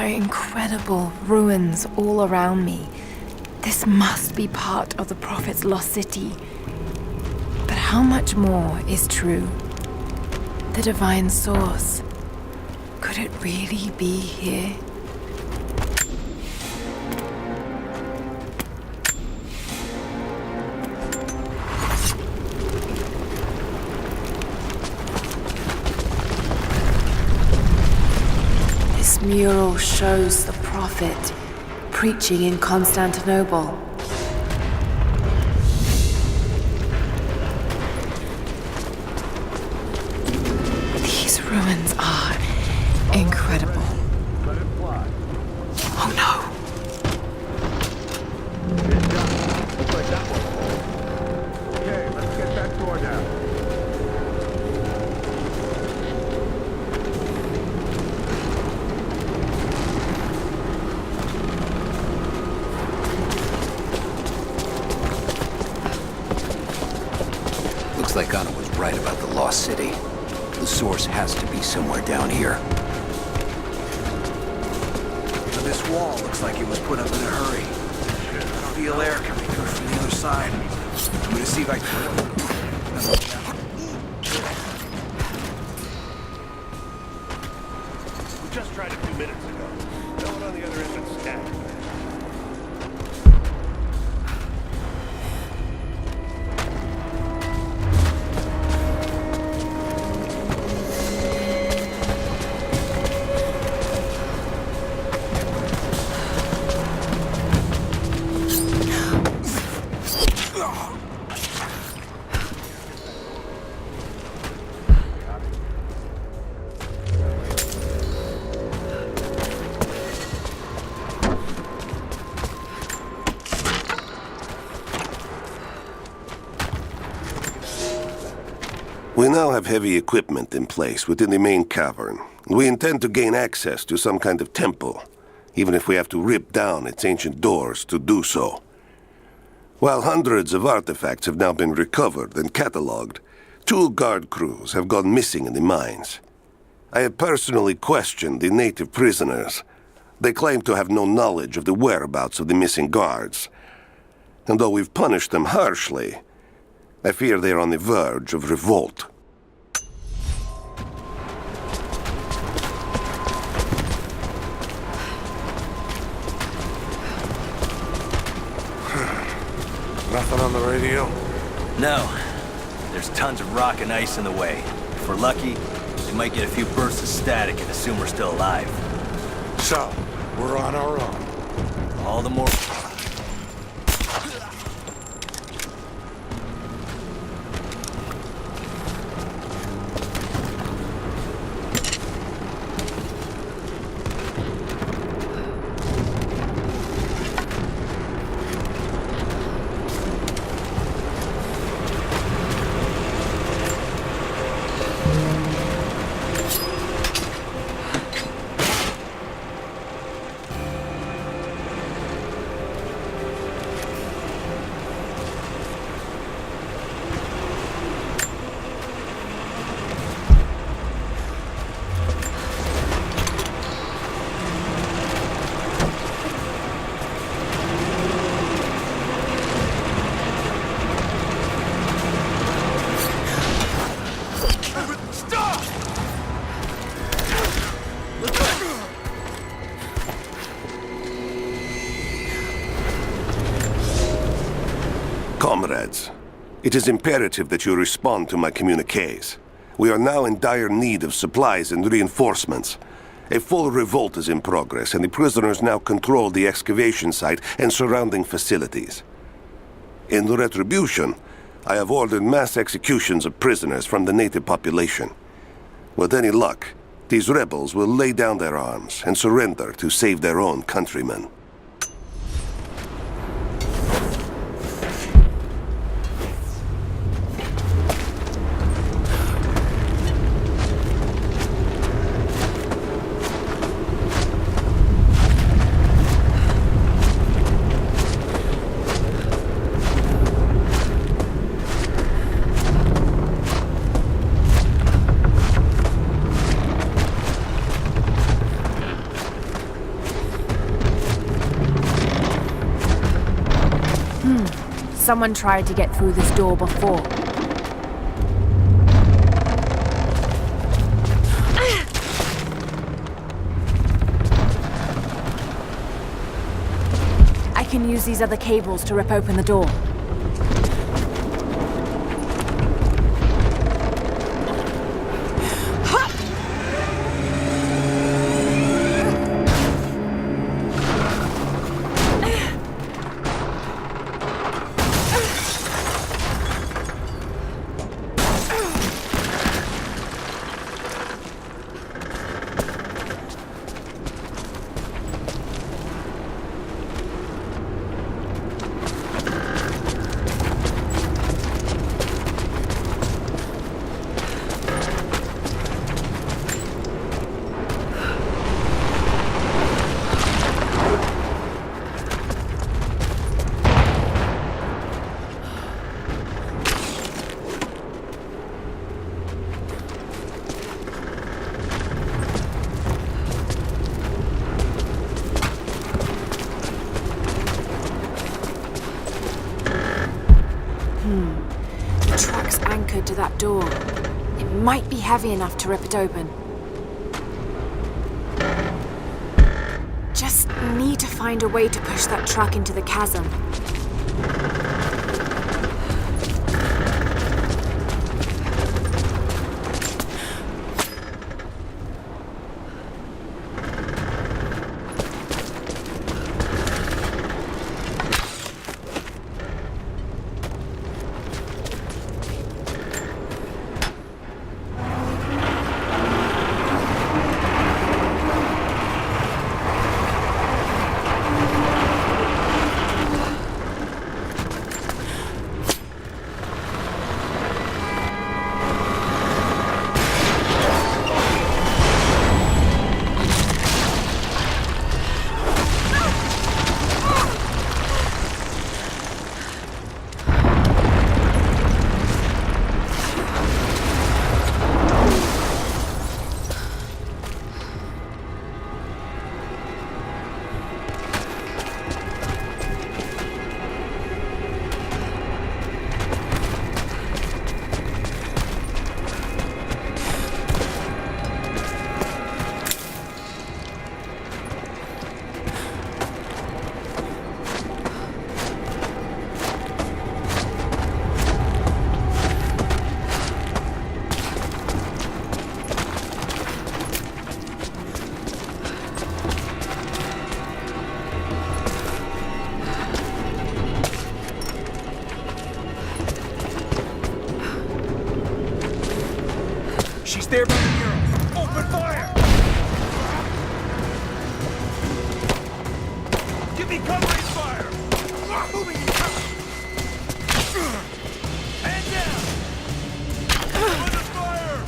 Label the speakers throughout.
Speaker 1: incredible ruins all around me. This must be part of the Prophet's lost city. But how much more is true? The divine source. Could it really be here? This mural shows the Prophet preaching in Constantinople. These ruins are incredible. Oh no!
Speaker 2: Looks like that one. Okay, let's get that door down.
Speaker 3: Looks like Anna was right about the lost city. The source has to be somewhere down here. This wall looks like it was put up in a hurry. I feel air coming through from the other side. I'm gonna see if I can...
Speaker 2: We just tried a few minutes ago. No one on the other end but stacked.
Speaker 4: We now have heavy equipment in place within the main cavern. We intend to gain access to some kind of temple, even if we have to rip down its ancient doors to do so. While hundreds of artifacts have now been recovered and catalogued, 2 guard crews have gone missing in the mines. I have personally questioned the native prisoners. They claim to have no knowledge of the whereabouts of the missing guards. And though we've punished them harshly, I fear they are on the verge of revolt.
Speaker 2: Nothing on the radio?
Speaker 5: No. There's tons of rock and ice in the way. If we're lucky, we might get a few bursts of static and assume we're still alive.
Speaker 2: So, we're on our own.
Speaker 5: All the more...
Speaker 4: Comrades, it is imperative that you respond to my communiques. We are now in dire need of supplies and reinforcements. A full revolt is in progress, and the prisoners now control the excavation site and surrounding facilities. In retribution, I have ordered mass executions of prisoners from the native population. With any luck, these rebels will lay down their arms and surrender to save their own countrymen.
Speaker 1: Someone tried to get through this door before. I can use these other cables to rip open the door. To that door. It might be heavy enough to rip it open. Just need to find a way to push that truck into the chasm.
Speaker 2: She's there by the mural. Open fire! Give me covering fire! Moving in cover! Hand down! Under fire!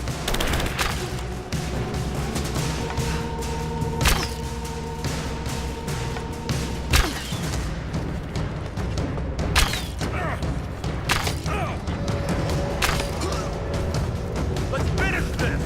Speaker 2: Let's finish this!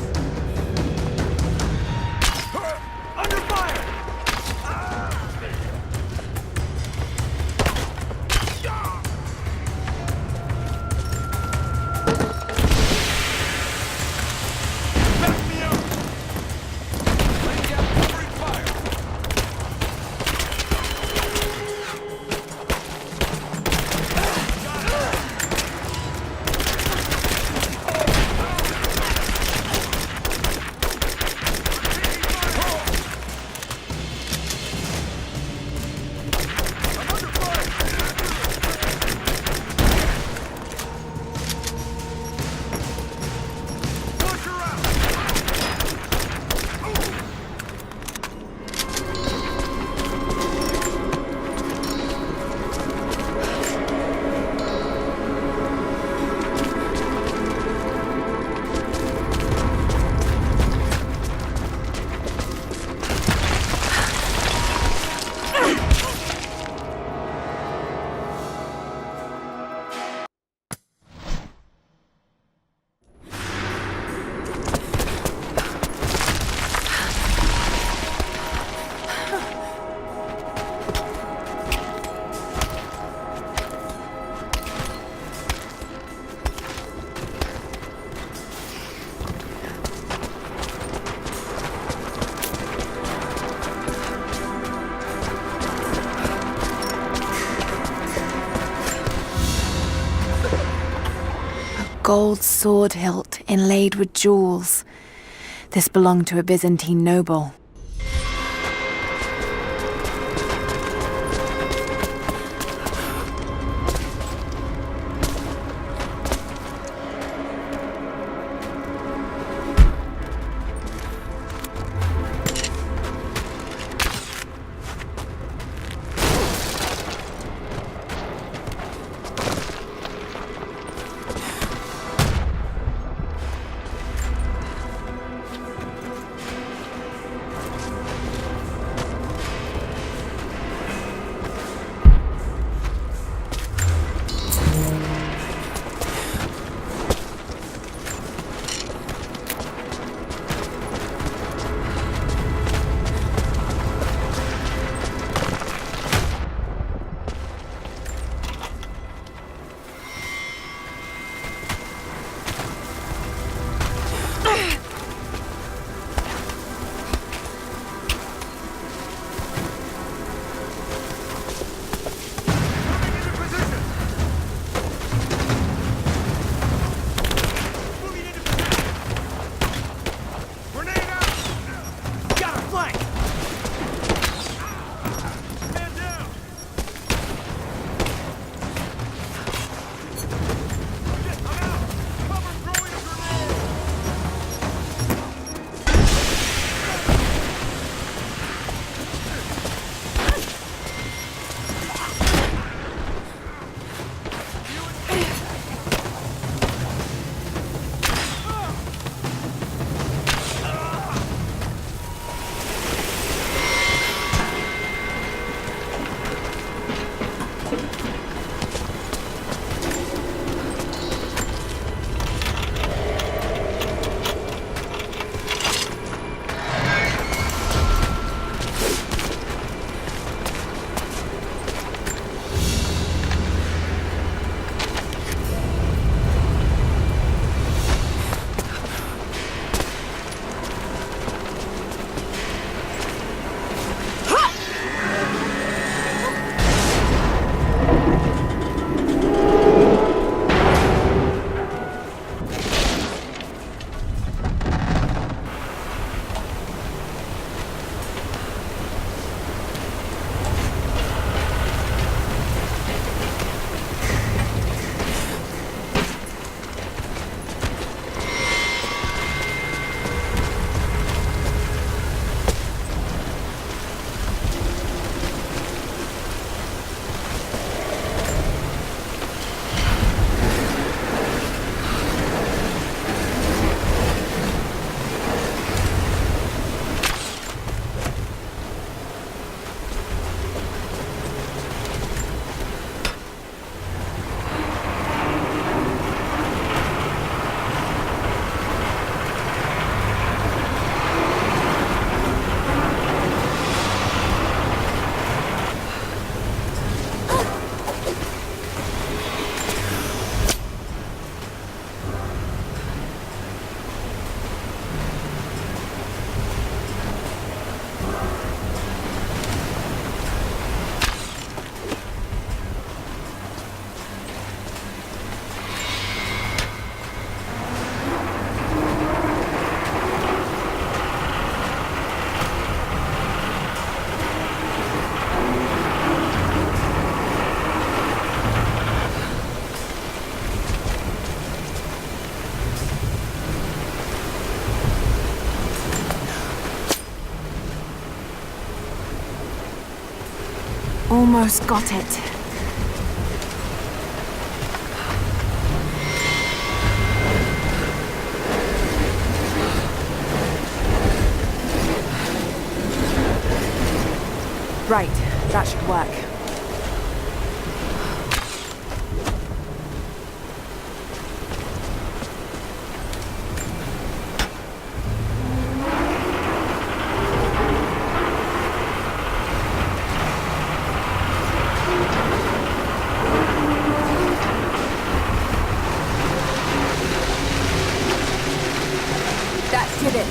Speaker 1: gold sword hilt inlaid with jewels. This belonged to a Byzantine noble. Almost got it. Right, that should work. That did it.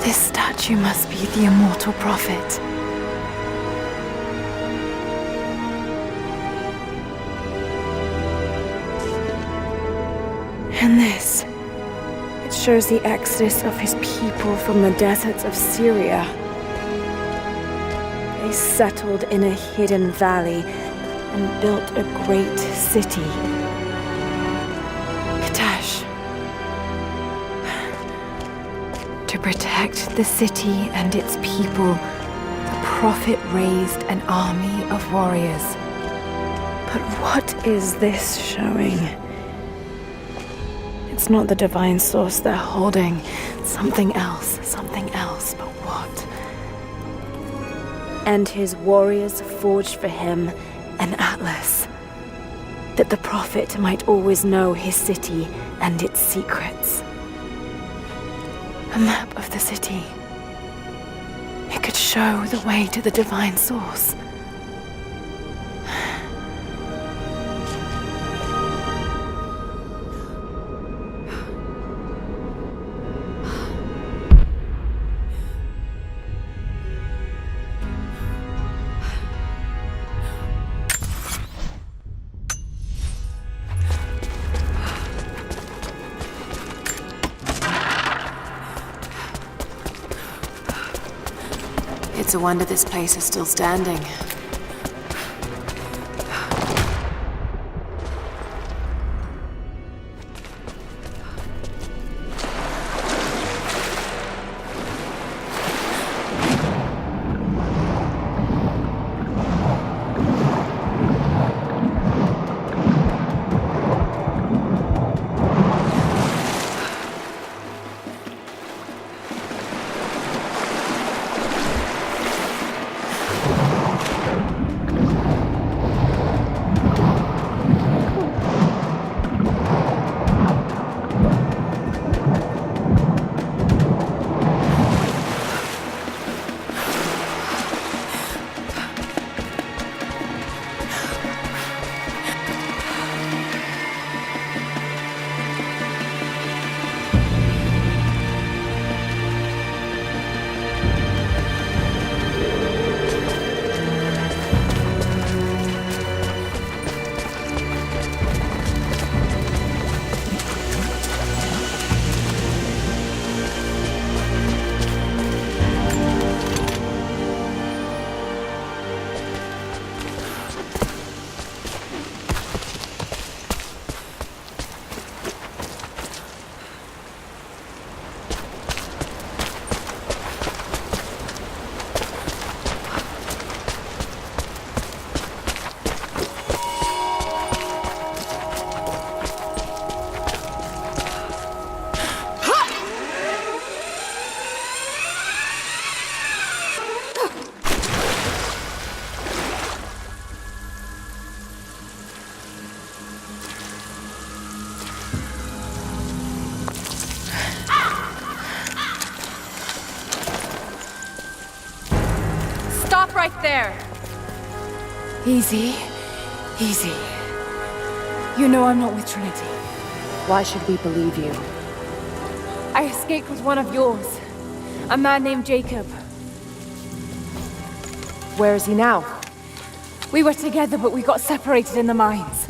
Speaker 1: This statue must be the immortal prophet. And this, it shows the exodus of his people from the deserts of Syria. They settled in a hidden valley and built a great city. Kitezh. To protect the city and its people, the prophet raised an army of warriors. But what is this showing? It's not the divine source they're holding. Something else, but what? And his warriors forged for him an atlas, that the prophet might always know his city and its secrets. A map of the city. It could show the way to the divine source. It's a wonder this place is still standing.
Speaker 6: Right there.
Speaker 1: Easy. Easy. You know I'm not with Trinity.
Speaker 6: Why should we believe you?
Speaker 1: I escaped with one of yours. A man named Jacob.
Speaker 6: Where is he now?
Speaker 1: We were together, but we got separated in the mines.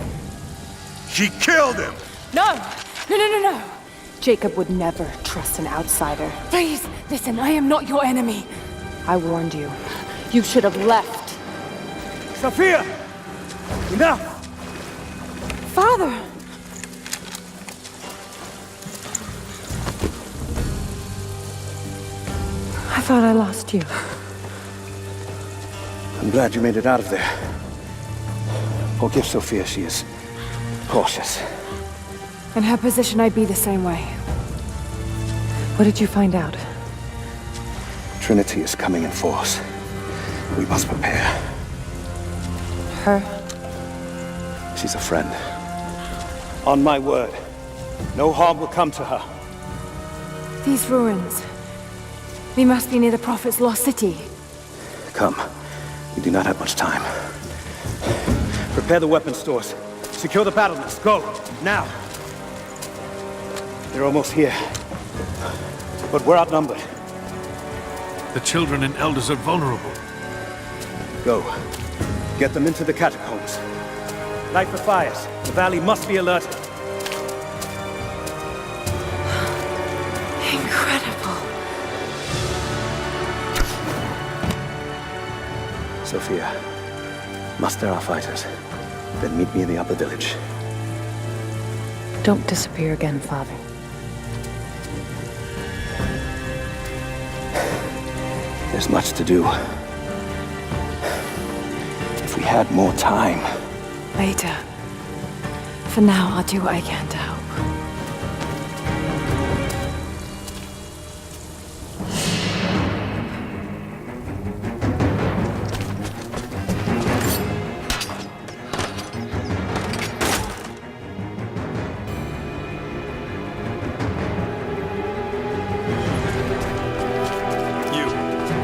Speaker 2: She killed him!
Speaker 1: No! No!
Speaker 6: Jacob would never trust an outsider.
Speaker 1: Please, listen, I am not your enemy.
Speaker 6: I warned you. You should have left.
Speaker 2: Sophia! Enough!
Speaker 1: Father!
Speaker 6: I thought I lost you.
Speaker 2: I'm glad you made it out of there. Forgive Sophia, she is cautious.
Speaker 1: In her position, I'd be the same way.
Speaker 6: What did you find out?
Speaker 2: Trinity is coming in force. We must prepare.
Speaker 6: Her?
Speaker 2: She's a friend. On my word, no harm will come to her.
Speaker 1: These ruins. We must be near the Prophet's lost city.
Speaker 2: Come. We do not have much time. Prepare the weapon stores. Secure the battlements. Go. Now. They're almost here. But we're outnumbered.
Speaker 7: The children and elders are vulnerable.
Speaker 2: Go. Get them into the catacombs. Light the fires. The valley must be alerted.
Speaker 1: Incredible.
Speaker 2: Sophia, muster our fighters. Then meet me in the upper village.
Speaker 6: Don't disappear again, Father.
Speaker 2: There's much to do. If we had more time.
Speaker 1: Later. For now, I'll do what I can to help.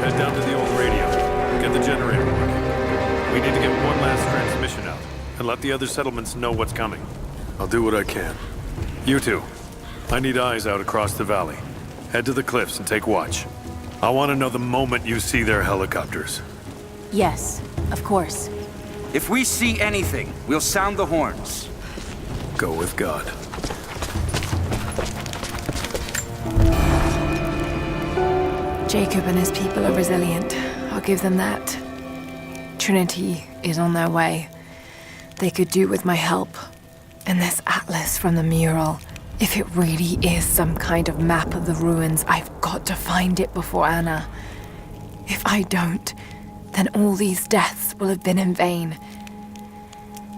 Speaker 7: Head down to the old radio. Get the generator working. We need to get one last transmission out, and let the other settlements know what's coming. I'll do what I can. You two, I need eyes out across the valley. Head to the cliffs and take watch. I want to know the moment you see their helicopters.
Speaker 8: Yes, of course.
Speaker 3: If we see anything, we'll sound the horns.
Speaker 7: Go with God.
Speaker 1: Jacob and his people are resilient. I'll give them that. Trinity is on their way. They could do with my help. And this atlas from the mural. If it really is some kind of map of the ruins, I've got to find it before Anna. If I don't, then all these deaths will have been in vain.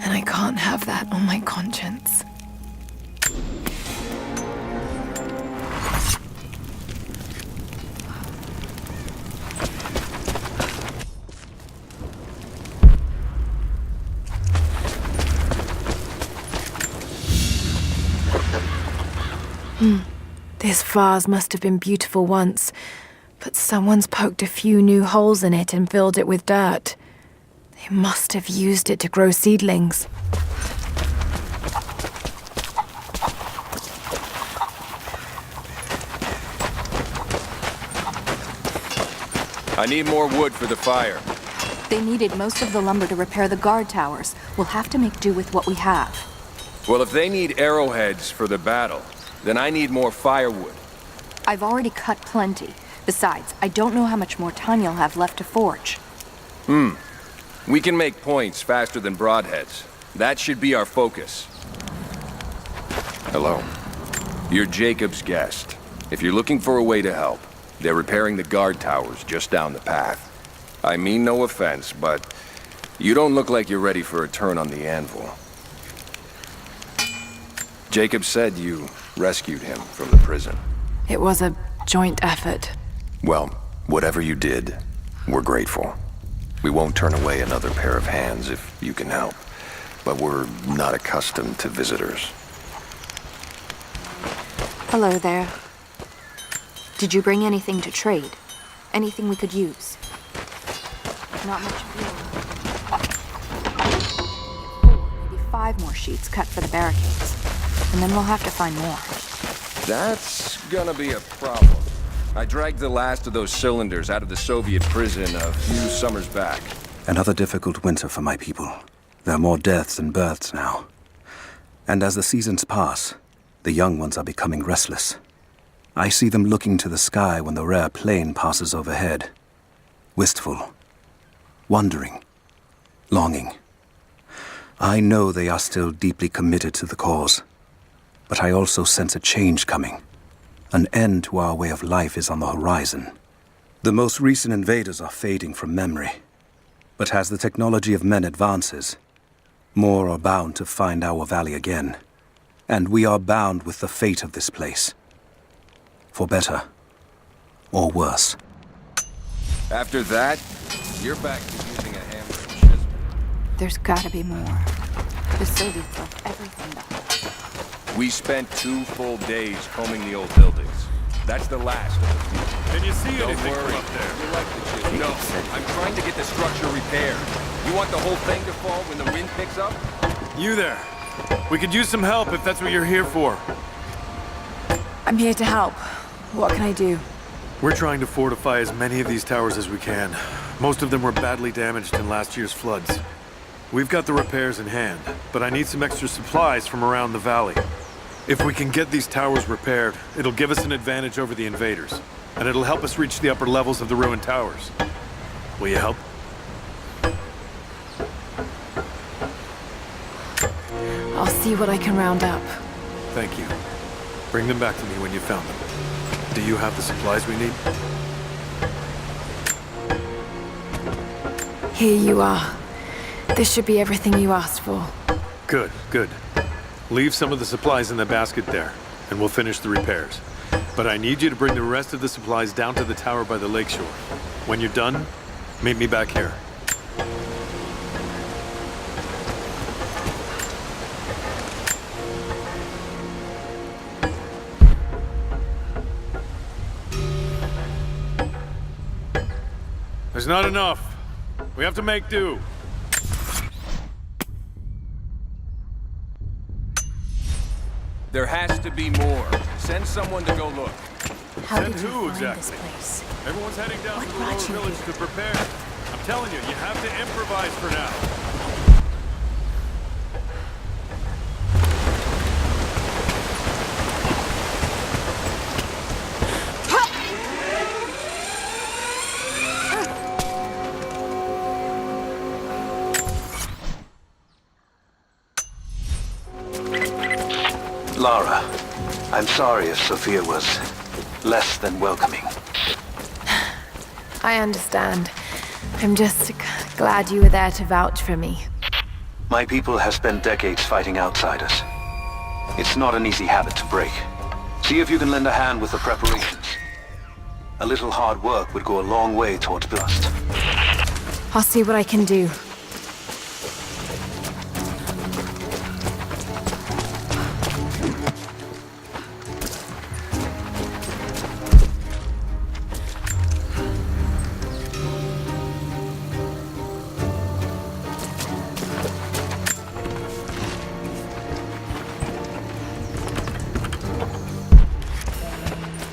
Speaker 1: And I can't have that on my conscience. This vase must have been beautiful once, but someone's poked a few new holes in it and filled it with dirt. They must have used it to grow seedlings.
Speaker 9: I need more wood for the fire.
Speaker 8: They needed most of the lumber to repair the guard towers. We'll have to make do with what we have.
Speaker 9: Well, if they need arrowheads for the battle, then I need more firewood.
Speaker 8: I've already cut plenty. Besides, I don't know how much more time you'll have left to forge.
Speaker 9: We can make points faster than broadheads. That should be our focus. Hello. You're Jacob's guest. If you're looking for a way to help, they're repairing the guard towers just down the path. I mean no offense, but you don't look like you're ready for a turn on the anvil. Jacob said you rescued him from the prison.
Speaker 1: It was a joint effort.
Speaker 9: Well, whatever you did, we're grateful. We won't turn away another pair of hands if you can help. But we're not accustomed to visitors.
Speaker 8: Hello there. Did you bring anything to trade? Anything we could use? Not much fuel. Maybe 5 more sheets cut for the barricades. And then we'll have to find more.
Speaker 9: That's gonna be a problem. I dragged the last of those cylinders out of the Soviet prison a few summers back.
Speaker 2: Another difficult winter for my people. There are more deaths than births now. And as the seasons pass, the young ones are becoming restless. I see them looking to the sky when the rare plane passes overhead. Wistful. Wondering. Longing. I know they are still deeply committed to the cause. But I also sense a change coming. An end to our way of life is on the horizon. The most recent invaders are fading from memory. But as the technology of men advances, more are bound to find our valley again. And we are bound with the fate of this place. For better or worse.
Speaker 9: After that, you're back to using a hammer and chisel.
Speaker 8: There's gotta be more. The Soviets left everything behind.
Speaker 9: We spent 2 full days combing the old buildings. That's the last of the few.
Speaker 7: Can you see
Speaker 9: Don't
Speaker 7: anything
Speaker 9: worry.
Speaker 7: from up there?
Speaker 9: You like the chisel? No, I'm trying to get the structure repaired. You want the whole thing to fall when the wind picks up?
Speaker 7: You there. We could use some help if that's what you're here for.
Speaker 1: I'm here to help. What can I do?
Speaker 7: We're trying to fortify as many of these towers as we can. Most of them were badly damaged in last year's floods. We've got the repairs in hand, but I need some extra supplies from around the valley. If we can get these towers repaired, it'll give us an advantage over the invaders, and it'll help us reach the upper levels of the ruined towers. Will you help?
Speaker 1: I'll see what I can round up.
Speaker 7: Thank you. Bring them back to me when you've found them. Do you have the supplies we need?
Speaker 1: Here you are. This should be everything you asked for.
Speaker 7: Good, good. Leave some of the supplies in the basket there, and we'll finish the repairs. But I need you to bring the rest of the supplies down to the tower by the lakeshore. When you're done, meet me back here. There's not enough. We have to make do.
Speaker 9: There has to be more. Send someone to go look.
Speaker 8: How
Speaker 7: Send
Speaker 8: did you
Speaker 7: who
Speaker 8: find this
Speaker 7: exactly?
Speaker 8: place?
Speaker 7: Everyone's heading down
Speaker 8: What
Speaker 7: to the lower
Speaker 8: brought you
Speaker 7: village
Speaker 8: here?
Speaker 7: to prepare. I'm telling you, you have to improvise for now.
Speaker 2: Lara, I'm sorry if Sophia was less than welcoming.
Speaker 1: I understand. I'm just glad you were there to vouch for me.
Speaker 2: My people have spent decades fighting outsiders. It's not an easy habit to break. See if you can lend a hand with the preparations. A little hard work would go a long way towards bust.
Speaker 1: I'll see what I can do.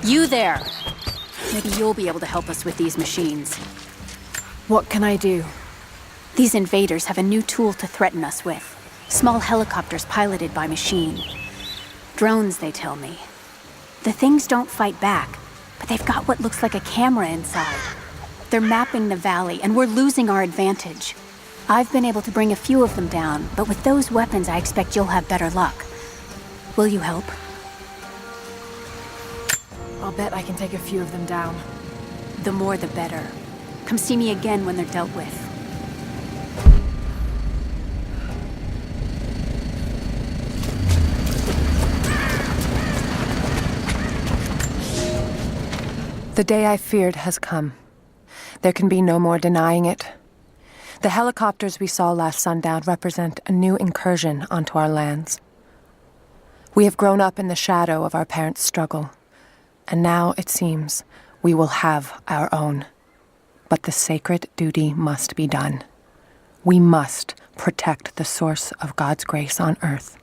Speaker 10: You there! Maybe you'll be able to help us with these machines.
Speaker 1: What can I do?
Speaker 10: These invaders have a new tool to threaten us with. Small helicopters piloted by machine. Drones, they tell me. The things don't fight back, but they've got what looks like a camera inside. They're mapping the valley, and we're losing our advantage. I've been able to bring a few of them down, but with those weapons, I expect you'll have better luck. Will you help?
Speaker 1: I'll bet I can take a few of them down.
Speaker 10: The more the better. Come see me again when they're dealt with.
Speaker 6: The day I feared has come. There can be no more denying it. The helicopters we saw last sundown represent a new incursion onto our lands. We have grown up in the shadow of our parents' struggle, and now it seems we will have our own. But the sacred duty must be done. We must protect the source of God's grace on earth.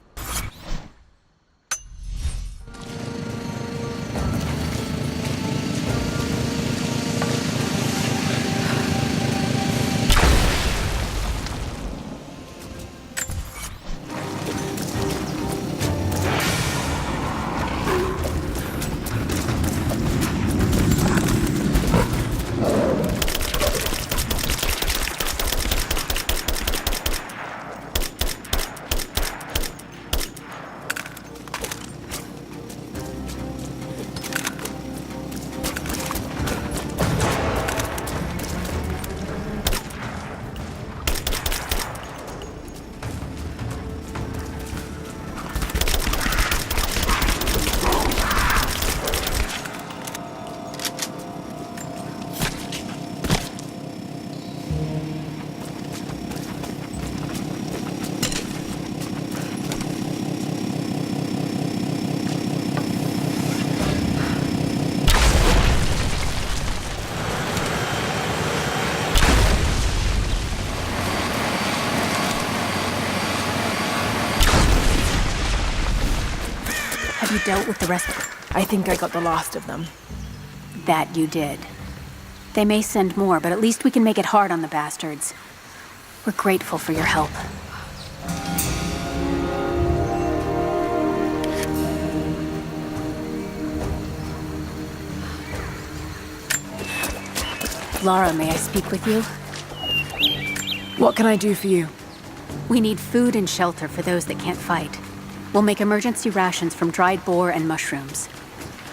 Speaker 10: Have you dealt with the rest?
Speaker 1: I think I got the last of them.
Speaker 10: That you did. They may send more, but at least we can make it hard on the bastards. We're grateful for your help. Lara, may I speak with you?
Speaker 1: What can I do for you?
Speaker 10: We need food and shelter for those that can't fight. We'll make emergency rations from dried boar and mushrooms.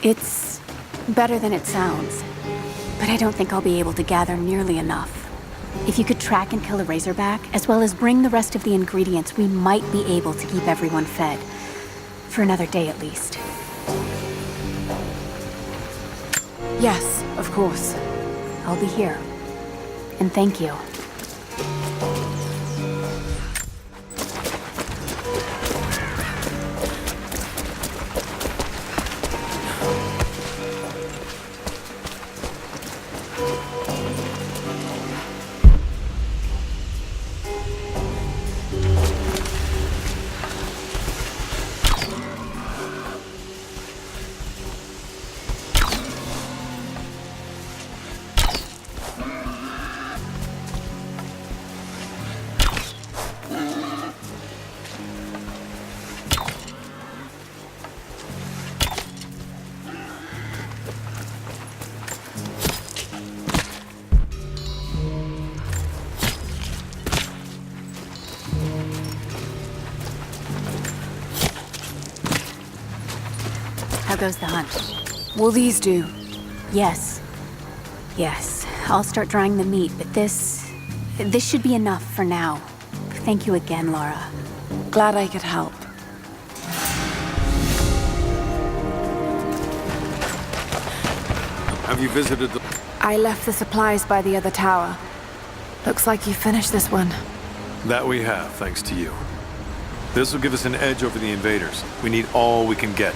Speaker 10: It's better than it sounds, but I don't think I'll be able to gather nearly enough. If you could track and kill a razorback, as well as bring the rest of the ingredients, we might be able to keep everyone fed. For another day at least.
Speaker 1: Yes, of course.
Speaker 10: I'll be here. And thank you. How goes the hunt?
Speaker 1: Will these do?
Speaker 10: Yes. Yes. I'll start drying the meat, but this should be enough for now. Thank you again, Lara.
Speaker 1: Glad I could help.
Speaker 7: Have you visited the...
Speaker 1: I left the supplies by the other tower. Looks like you finished this one.
Speaker 7: That we have, thanks to you. This will give us an edge over the invaders. We need all we can get.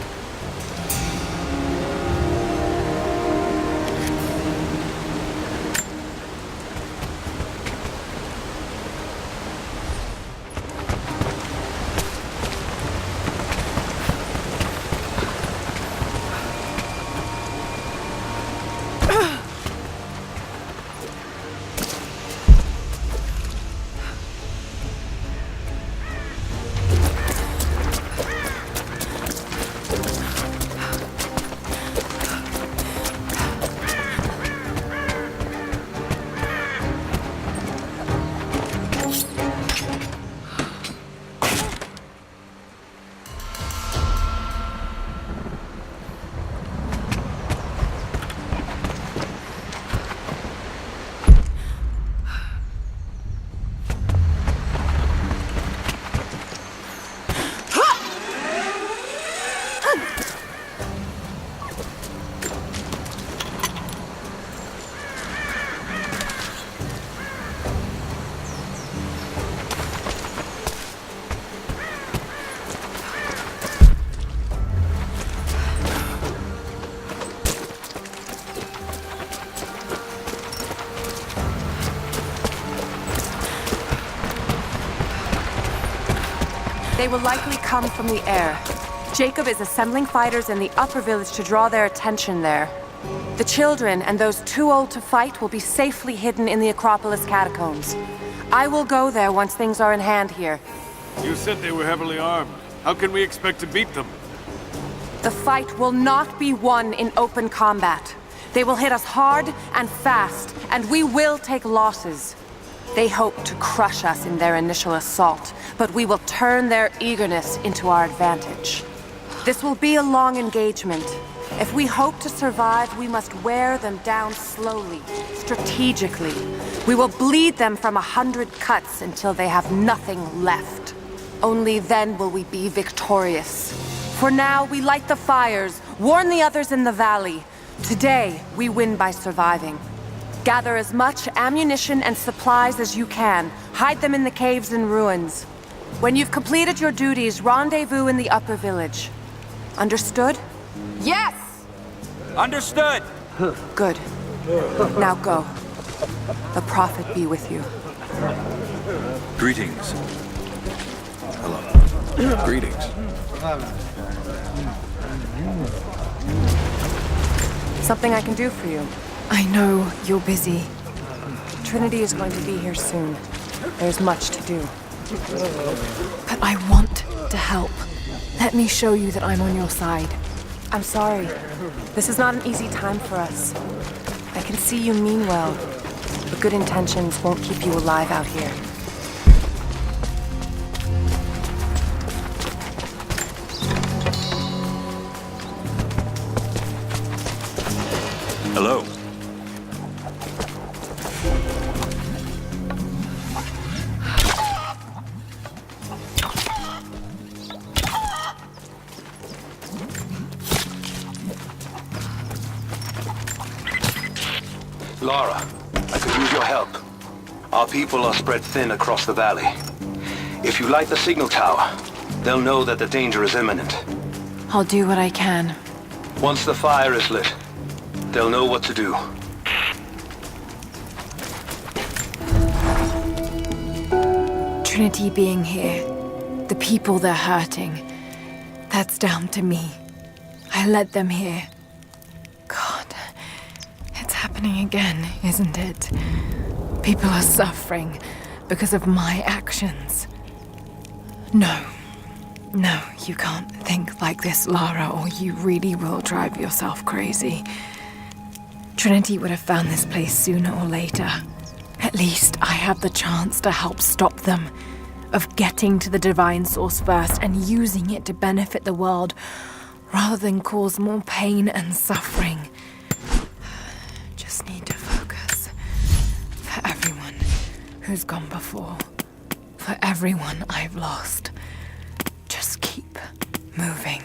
Speaker 6: They will likely come from the air. Jacob is assembling fighters in the upper village to draw their attention there. The children and those too old to fight will be safely hidden in the Acropolis catacombs. I will go there once things are in hand here.
Speaker 7: You said they were heavily armed. How can we expect to beat them?
Speaker 6: The fight will not be won in open combat. They will hit us hard and fast, and we will take losses. They hope to crush us in their initial assault, but we will turn their eagerness into our advantage. This will be a long engagement. If we hope to survive, we must wear them down slowly, strategically. We will bleed them from 100 cuts until they have nothing left. Only then will we be victorious. For now, we light the fires, warn the others in the valley. Today, we win by surviving. Gather as much ammunition and supplies as you can. Hide them in the caves and ruins. When you've completed your duties, rendezvous in the upper village. Understood?
Speaker 1: Yes!
Speaker 5: Understood!
Speaker 6: Good. Now go. The Prophet be with you.
Speaker 5: Greetings. Hello.
Speaker 9: Greetings.
Speaker 6: something I can do for you?
Speaker 1: I know you're busy.
Speaker 6: Trinity is going to be here soon. There's much to do.
Speaker 1: But I want to help. Let me show you that I'm on your side.
Speaker 6: I'm sorry. This is not an easy time for us. I can see you mean well, but good intentions won't keep you alive out here.
Speaker 5: Hello.
Speaker 3: Lara, I could use your help. Our people are spread thin across the valley. If you light the signal tower, they'll know that the danger is imminent.
Speaker 1: I'll do what I can.
Speaker 3: Once the fire is lit, they'll know what to do.
Speaker 1: Trinity being here, the people they're hurting, that's down to me. I led them here. God, it's happening again, isn't it? People are suffering because of my actions. No, you can't think like this, Lara, or you really will drive yourself crazy. Trinity would have found this place sooner or later. At least I have the chance to help stop them, of getting to the divine source first and using it to benefit the world, rather than cause more pain and suffering. Just need to focus. For everyone who's gone before. For everyone I've lost. Just keep moving.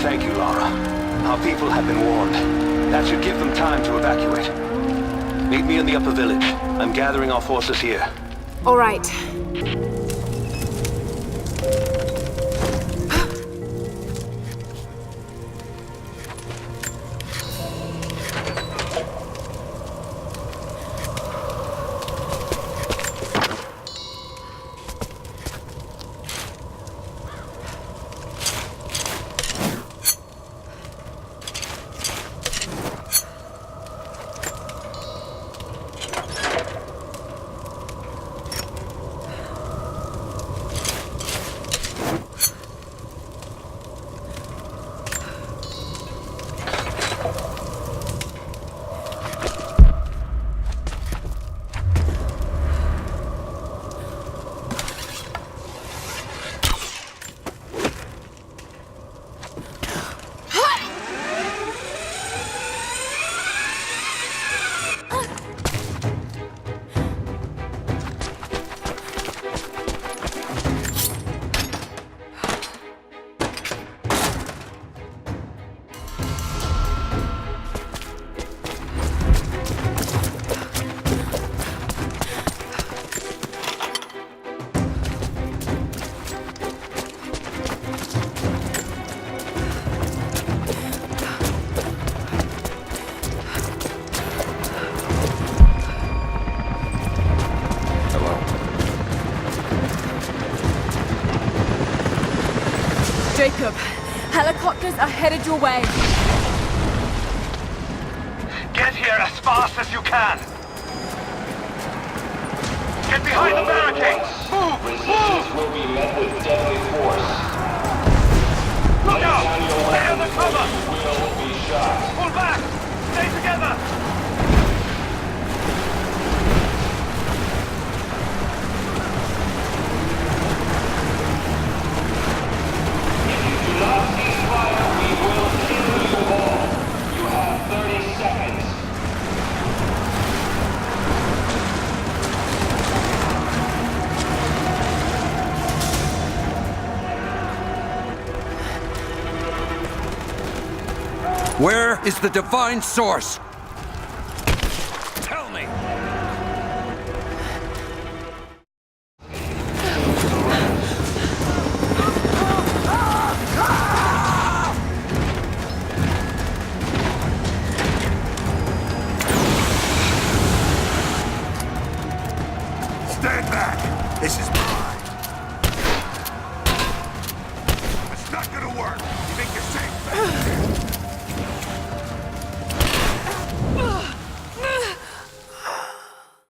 Speaker 3: Thank you, Lara. Our people have been warned. That should give them time to evacuate. Meet me in the upper village. I'm gathering our forces here.
Speaker 1: All right.
Speaker 11: Jacob, helicopters are headed your way.
Speaker 3: Get here as fast as you can. Get behind the barricades! Move! Move!
Speaker 12: Will be met with deadly force.
Speaker 3: Look out! Stay on the cover!
Speaker 12: Will be shot.
Speaker 3: Pull back! Stay together!
Speaker 12: If you do not cease fire, we will kill you all. You have 30 seconds.
Speaker 13: Where is the divine source? Tell me!
Speaker 4: Stand back! This is mine! It's not gonna work!